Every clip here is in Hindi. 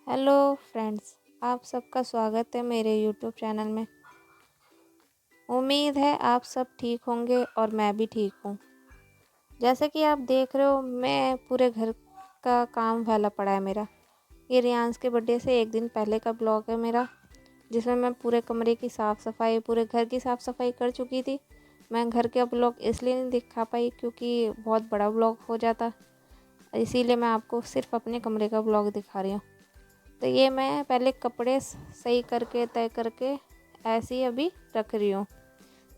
हेलो फ्रेंड्स, आप सबका स्वागत है मेरे यूट्यूब चैनल में। उम्मीद है आप सब ठीक होंगे और मैं भी ठीक हूँ। जैसे कि आप देख रहे हो, मैं पूरे घर का काम फैला पड़ा है मेरा। ये रियांस के बर्थडे से एक दिन पहले का ब्लॉग है मेरा, जिसमें मैं पूरे कमरे की साफ़ सफाई, पूरे घर की साफ़ सफाई कर चुकी थी। मैं घर का ब्लॉग इसलिए नहीं दिखा पाई क्योंकि बहुत बड़ा ब्लॉग हो जाता, इसीलिए मैं आपको सिर्फ अपने कमरे का ब्लॉग दिखा रही हूँ। तो ये मैं पहले कपड़े सही करके तय करके ऐसे ही अभी रख रही हूँ,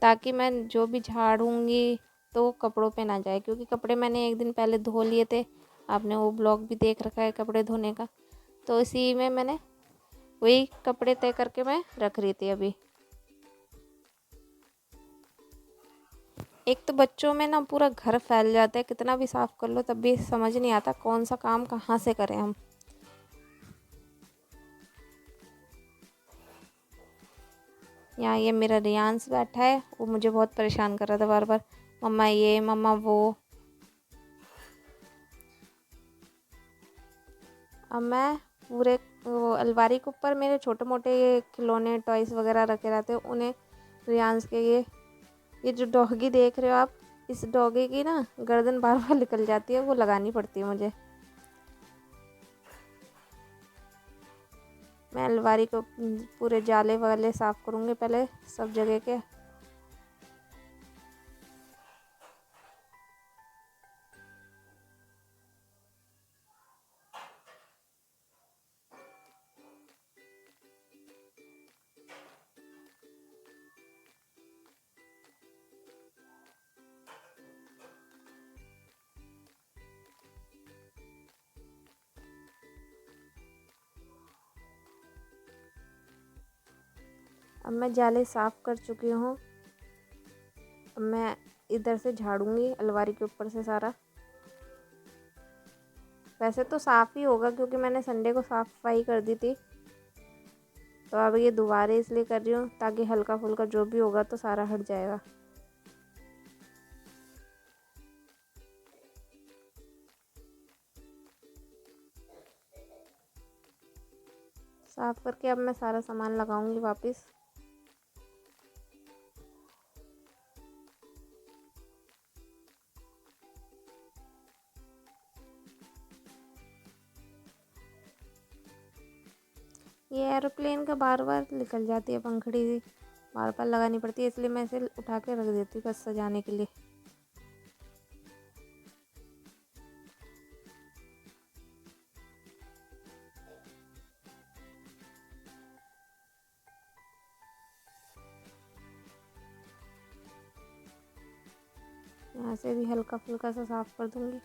ताकि मैं जो भी झाड़ूंगी तो वो कपड़ों पे ना जाए, क्योंकि कपड़े मैंने एक दिन पहले धो लिए थे। आपने वो ब्लॉग भी देख रखा है कपड़े धोने का। तो इसी में मैंने वही कपड़े तय करके मैं रख रही थी अभी। एक तो बच्चों में ना पूरा घर फैल जाता है, कितना भी साफ़ कर लो तब भी समझ नहीं आता कौन सा काम कहाँ से करें हम। यहाँ ये मेरा रियांस बैठा है, वो मुझे बहुत परेशान कर रहा था बार बार, मम्मा ये मम्मा वो। अब मैं पूरे वो अलमारी के ऊपर मेरे छोटे मोटे ये खिलौने टॉयस वगैरह रखे रहते हैं, उन्हें रियांस के ये जो डॉगी देख रहे हो आप, इस डॉगी की ना गर्दन बार बार निकल जाती है, वो लगानी पड़ती है मुझे। मैं अलमारी को पूरे जाले वाले साफ़ करूँगी पहले सब जगह के। अब मैं जाले साफ़ कर चुकी हूँ। अब मैं इधर से झाड़ूंगी अलमारी के ऊपर से सारा। वैसे तो साफ़ ही होगा क्योंकि मैंने संडे को साफ़ सफाई कर दी थी। तो अब ये दोबारा इसलिए कर रही हूँ ताकि हल्का फुल्का जो भी होगा तो सारा हट जाएगा। साफ़ करके अब मैं सारा सामान लगाऊंगी वापस। ये एरोप्लेन का बार बार निकल जाती है पंखड़ी, बार बार लगानी पड़ती है, इसलिए मैं इसे उठा के रख देती हूँ बस सजाने के लिए। यहाँ से भी हल्का फुल्का सा साफ़ कर दूंगी।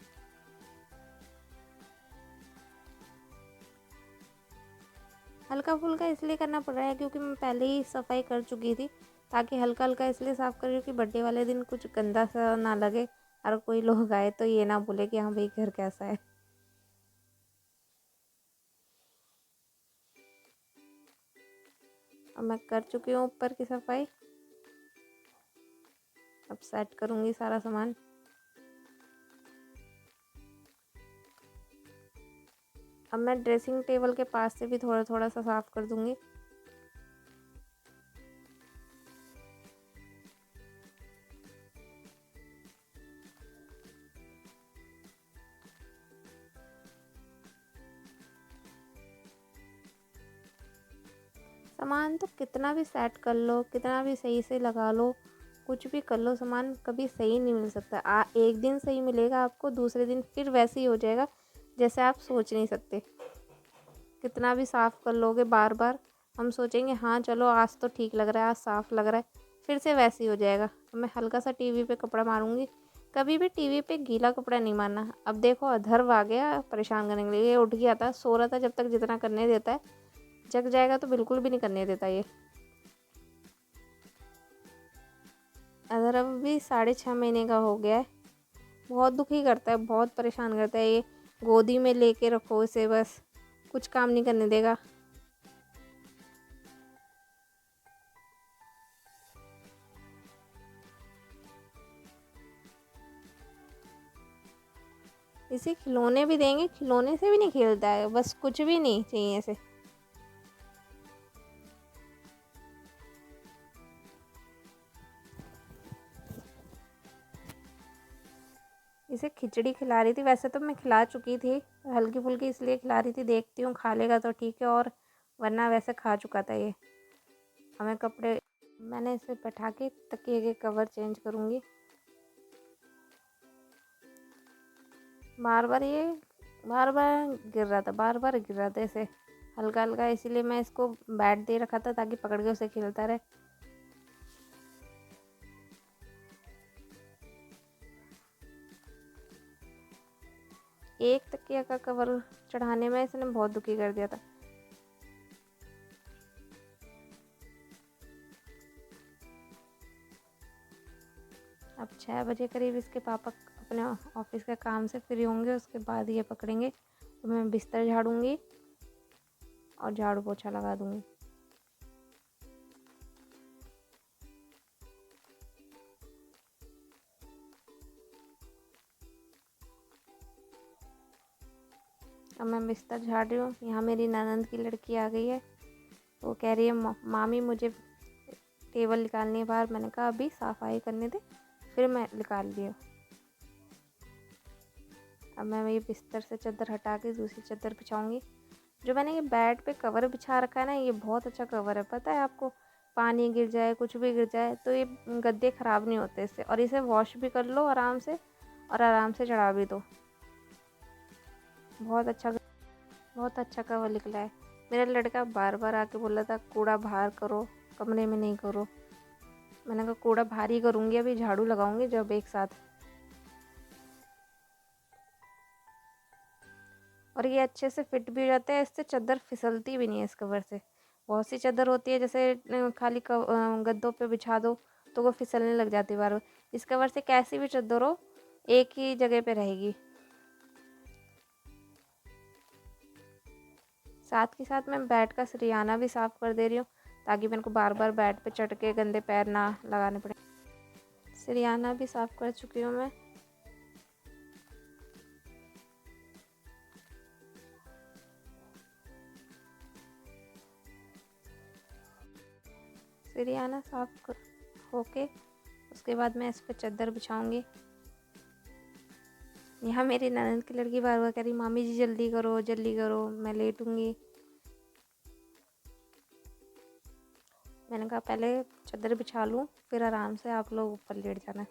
हल्का फुल्का इसलिए करना पड़ रहा है क्योंकि मैं पहले ही सफाई कर चुकी थी, ताकि हल्का हल्का इसलिए साफ़ कर रही हूँ कि बर्थडे वाले दिन कुछ गंदा सा ना लगे और कोई लोग आए तो ये ना बोले कि हाँ भाई घर कैसा है। अब मैं कर चुकी हूँ ऊपर की सफाई। अब सेट करूँगी सारा सामान। अब मैं ड्रेसिंग टेबल के पास से भी थोड़ा थोड़ा सा साफ़ कर दूँगी। सामान तो कितना भी सेट कर लो, कितना भी सही से लगा लो, कुछ भी कर लो, सामान कभी सही नहीं मिल सकता। एक दिन सही मिलेगा आपको, दूसरे दिन फिर वैसे ही हो जाएगा जैसे आप सोच नहीं सकते। कितना भी साफ़ कर लोगे बार बार, हम सोचेंगे हाँ चलो आज तो ठीक लग रहा है, आज साफ़ लग रहा है, फिर से वैसे ही हो जाएगा। तो मैं हल्का सा टीवी पे कपड़ा मारूंगी। कभी भी टीवी पे गीला कपड़ा नहीं मारना। अब देखो अधर्व आ गया परेशान करने के लिए, ये उठ गया था, सो रहा था जब तक जितना करने देता है, जग जाएगा तो बिल्कुल भी नहीं करने देता ये। अधर्व भी 6.5 महीने का हो गया है। बहुत दुखी करता है, बहुत परेशान करता है ये। गोदी में लेके रखो इसे, बस कुछ काम नहीं करने देगा। इसे खिलौने भी देंगे, खिलौने से भी नहीं खेलता है, बस कुछ भी नहीं चाहिए इसे। इसे खिचड़ी खिला रही थी, वैसे तो मैं खिला चुकी थी, हल्की फुल्की इसलिए खिला रही थी, देखती हूँ खा लेगा तो ठीक है, और वरना वैसे खा चुका था ये। हमें कपड़े, मैंने इसे बैठा के तकिए के कवर चेंज करूँगी। बार बार गिर रहा था, बार बार गिर रहा था इसे हल्का हल्का, इसीलिए मैं इसको बैट दे रखा था ताकि पकड़ के उसे खेलता रहे। एक तकिया का कवर चढ़ाने में इसने बहुत दुखी कर दिया था। अब 6 बजे करीब इसके पापा अपने ऑफिस के काम से फ्री होंगे, उसके बाद ये पकड़ेंगे तो मैं बिस्तर झाड़ूंगी और झाड़ू पोछा लगा दूंगी। अब मैं बिस्तर झाड़ रही हूँ, यहाँ मेरी ननंद की लड़की आ गई है, वो कह रही है मामी मुझे टेबल निकालनी है बाहर। मैंने कहा अभी सफाई करने दे, फिर मैं निकाल लिया। अब मैं ये बिस्तर से चादर हटा के दूसरी चादर बिछाऊंगी। जो मैंने ये बेड पे कवर बिछा रखा है ना, ये बहुत अच्छा कवर है, पता है आपको। पानी गिर जाए, कुछ भी गिर जाए तो ये गद्दे ख़राब नहीं होते इससे, और इसे वॉश भी कर लो आराम से और आराम से चढ़ा भी दो। बहुत अच्छा कवर निकला है। मेरा लड़का बार बार आके बोला था कूड़ा बाहर करो, कमरे में नहीं करो। मैंने कहा कूड़ा बाहर ही करूँगी, अभी झाड़ू लगाऊंगी जब एक साथ। और ये अच्छे से फिट भी हो जाता है, इससे चादर फिसलती भी नहीं है इस कवर से। बहुत सी चादर होती है जैसे खाली गद्दों पे बिछा दो तो वो फिसलने लग जाती है बार बार। इस कवर से कैसी भी चादर हो एक ही जगह पे रहेगी। साथ के साथ मैं बेड का सरियाना भी साफ़ कर दे रही हूँ ताकि मेरे को बार बार बेड पे चढ़ के गंदे पैर ना लगाने पड़े। सरियाना भी साफ़ कर चुकी हूँ मैं। सरियाना साफ़ होके उसके बाद मैं इस पर चादर बिछाऊँगी। यहाँ मेरी ननद की लड़की बार बार कह रही मामी जी जल्दी करो, मैं लेटूँगी। मैंने कहा पहले चादर बिछा लूँ, फिर आराम से आप लोग ऊपर लेट जाना।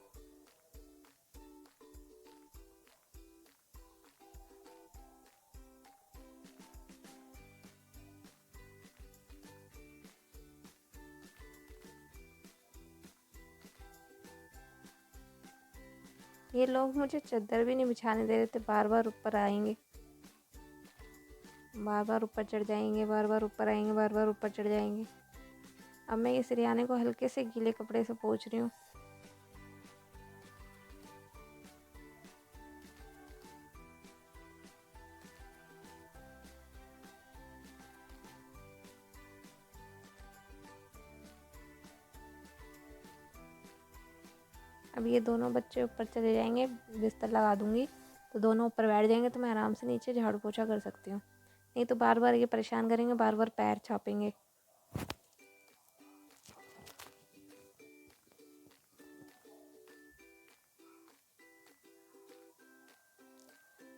ये लोग मुझे चादर भी नहीं बिछाने दे रहे थे, बार बार ऊपर आएंगे, बार बार ऊपर चढ़ जाएंगे, बार बार ऊपर आएंगे, बार बार ऊपर चढ़ जाएंगे। अब मैं ये सरियाने को हल्के से गीले कपड़े से पोंछ रही हूँ। अब ये दोनों बच्चे ऊपर चले जाएंगे, बिस्तर लगा दूंगी तो दोनों ऊपर बैठ जाएंगे, तो मैं आराम से नीचे झाड़ू पोछा कर सकती हूँ। नहीं तो बार बार ये परेशान करेंगे, बार बार पैर छापेंगे।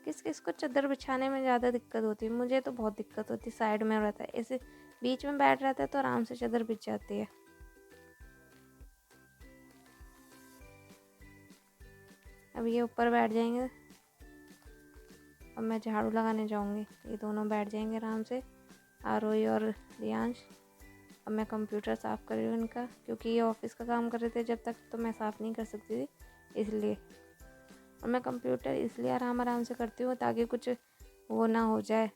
किस किस को चादर बिछाने में ज़्यादा दिक्कत होती है, मुझे तो बहुत दिक्कत होती है। साइड में रहता है, ऐसे बीच में बैठ रहता है तो आराम से चादर बिछ जाती है। अब ये ऊपर बैठ जाएंगे, अब मैं झाड़ू लगाने जाऊंगी, ये दोनों बैठ जाएंगे आराम से, आरोही और रियांश। अब मैं कंप्यूटर साफ़ कर रही हूँ इनका, क्योंकि ये ऑफिस का काम कर रहे थे जब तक, तो मैं साफ़ नहीं कर सकती थी इसलिए। और मैं कंप्यूटर इसलिए आराम आराम से करती हूँ ताकि कुछ वो ना हो जाए,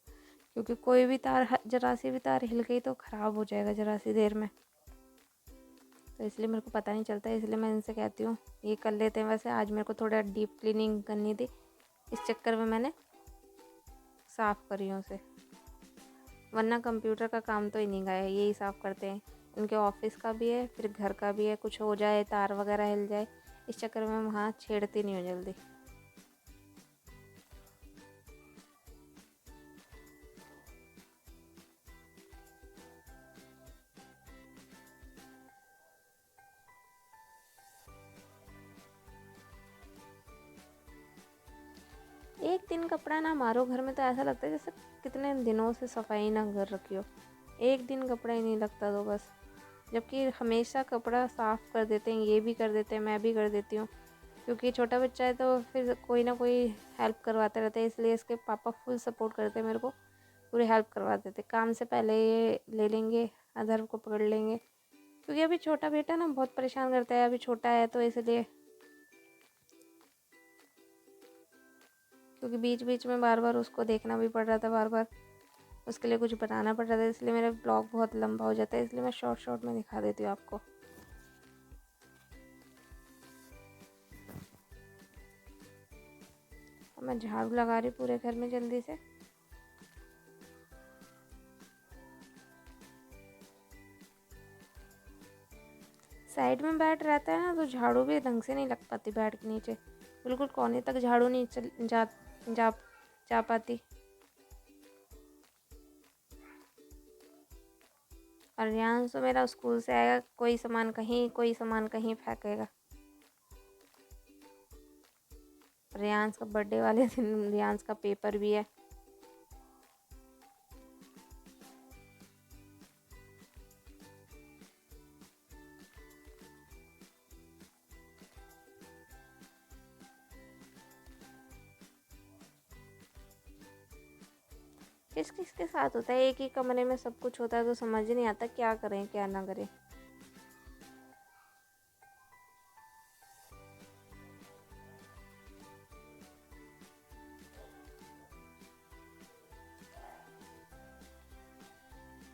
क्योंकि कोई भी तार, जरा सी भी तार हिल गई तो ख़राब हो जाएगा जरा सी देर में, तो इसलिए मेरे को पता नहीं चलता। इसलिए मैं इनसे कहती हूँ ये कर लेते हैं। वैसे आज मेरे को थोड़ा डीप क्लीनिंग करनी थी, इस चक्कर में मैंने साफ़ करी हूँ उसे, वरना कंप्यूटर का काम तो इन्हीं का है, यही साफ़ करते हैं। इनके ऑफिस का भी है, फिर घर का भी है, कुछ हो जाए तार वगैरह हिल जाए, इस चक्कर में वहाँ छेड़ती नहीं हूँ जल्दी। दिन कपड़ा ना मारो घर में तो ऐसा लगता है जैसे कितने दिनों से सफाई ना कर रखी हो। एक दिन कपड़ा ही नहीं लगता तो बस, जबकि हमेशा कपड़ा साफ़ कर देते हैं, ये भी कर देते हैं, मैं भी कर देती हूँ, क्योंकि छोटा बच्चा है तो फिर कोई ना कोई हेल्प करवाते रहते हैं, इसलिए इसके पापा फुल सपोर्ट करते हैं मेरे को, पूरी हेल्प करवा देते। काम से पहले ये ले लेंगे, अधर्व को पकड़ लेंगे, क्योंकि अभी छोटा बेटा ना बहुत परेशान करता है, अभी छोटा है तो इसलिए, क्योंकि बीच बीच में बार बार उसको देखना भी पड़ रहा था, बार बार उसके लिए कुछ बनाना पड़ रहा था, इसलिए मेरा ब्लॉग बहुत लंबा हो जाता है, इसलिए मैं शॉर्ट शॉर्ट में दिखा देती हूँ आपको। अब मैं झाड़ू लगा रही पूरे घर में जल्दी से। साइड में बैठ रहता है ना तो झाड़ू भी ढंग से नहीं लग पाती, बैठ के नीचे बिल्कुल कोने तक झाड़ू नहीं चल जा जा जा पाती। और रियांश तो मेरा स्कूल से आएगा, कोई सामान कहीं कोई सामान कहीं फेंकेगा। रियांश का बर्थडे वाले दिन रियांश का पेपर भी है। किस किस के साथ होता है, एक ही कमरे में सब कुछ होता है तो समझ नहीं आता क्या करें क्या ना करें।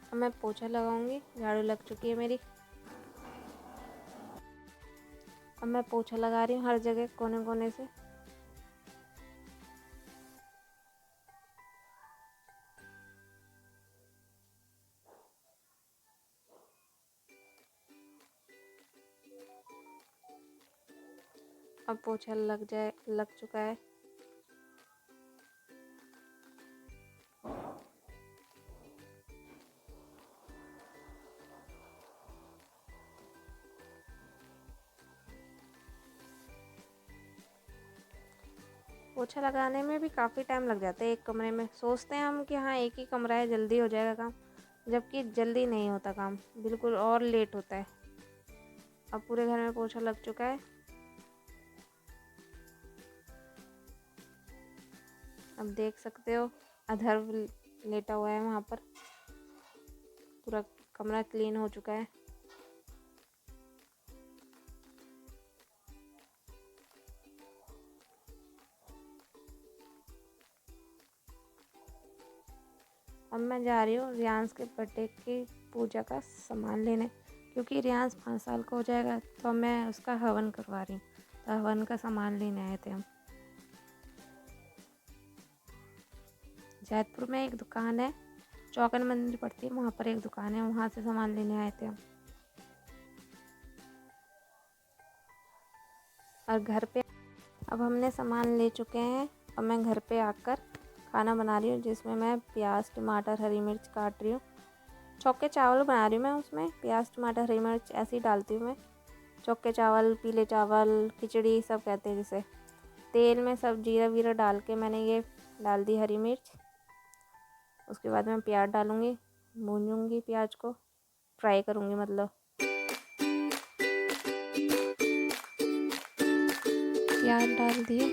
अब मैं पोछा लगाऊंगी, झाड़ू लग चुकी है मेरी। अब मैं पोछा लगा रही हूँ हर जगह कोने कोने से। अब पोछा लग चुका है। पोछा लगाने में भी काफ़ी टाइम लग जाता है एक कमरे में। सोचते हैं हम कि हाँ एक ही कमरा है जल्दी हो जाएगा काम, जबकि जल्दी नहीं होता काम, बिल्कुल और लेट होता है। अब पूरे घर में पोछा लग चुका है। अब देख सकते हो अधर्व लेटा हुआ है वहाँ पर, पूरा कमरा क्लीन हो चुका है। अब मैं जा रही हूँ रियांश के बर्थडे की पूजा का सामान लेने, क्योंकि रियांश 5 साल का हो जाएगा तो मैं उसका हवन करवा रही हूँ, तो हवन का सामान लेने आए थे हम। जैतपुर में एक दुकान है, चौकन मंदिर पड़ती है, वहाँ पर एक दुकान है, वहाँ से सामान लेने आए थे हम। और घर पे अब हमने सामान ले चुके हैं। अब मैं घर पे आकर खाना बना रही हूँ, जिसमें मैं प्याज टमाटर हरी मिर्च काट रही हूँ। चौके चावल बना रही हूँ मैं, उसमें प्याज टमाटर हरी मिर्च ऐसे ही डालती हूँ मैं। चौके चावल, पीले चावल, खिचड़ी सब कहते हैं जिसे। तेल में सब जीरा वीरा डाल के मैंने ये डाल दी हरी मिर्च। उसके बाद मैं प्याज डालूँगी, भूनूँगी प्याज को, फ्राई करूँगी मतलब। प्याज डाल दिए,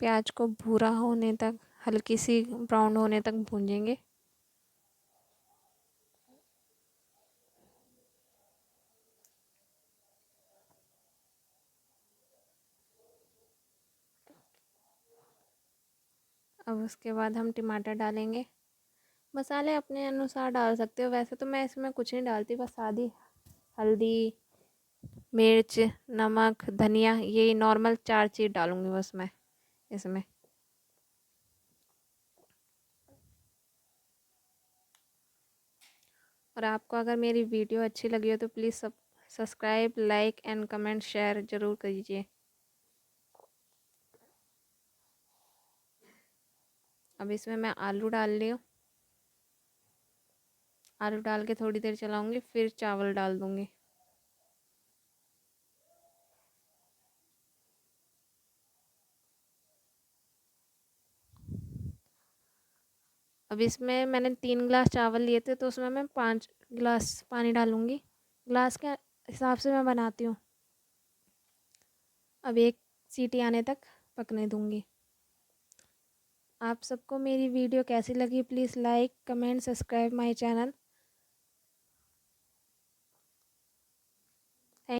प्याज को भूरा होने तक, हल्की सी ब्राउन होने तक भूनेंगे। अब उसके बाद हम टमाटर डालेंगे। मसाले अपने अनुसार डाल सकते हो, वैसे तो मैं इसमें कुछ नहीं डालती, बस आदि हल्दी मिर्च नमक धनिया, ये नॉर्मल 4 चीज़ डालूँगी बस मैं इसमें। और आपको अगर मेरी वीडियो अच्छी लगी हो तो please subscribe like and comment share ज़रूर कीजिए। अब इसमें मैं आलू डाल रही हूँ, आलू डाल के थोड़ी देर चलाऊँगी, फिर चावल डाल दूँगी। अब इसमें मैंने 3 गिलास चावल लिए थे, तो उसमें मैं 5 गिलास पानी डालूँगी। गिलास के हिसाब से मैं बनाती हूँ। अब 1 सीटी आने तक पकने दूँगी। आप सबको मेरी वीडियो कैसी लगी, please like, comment, subscribe my channel.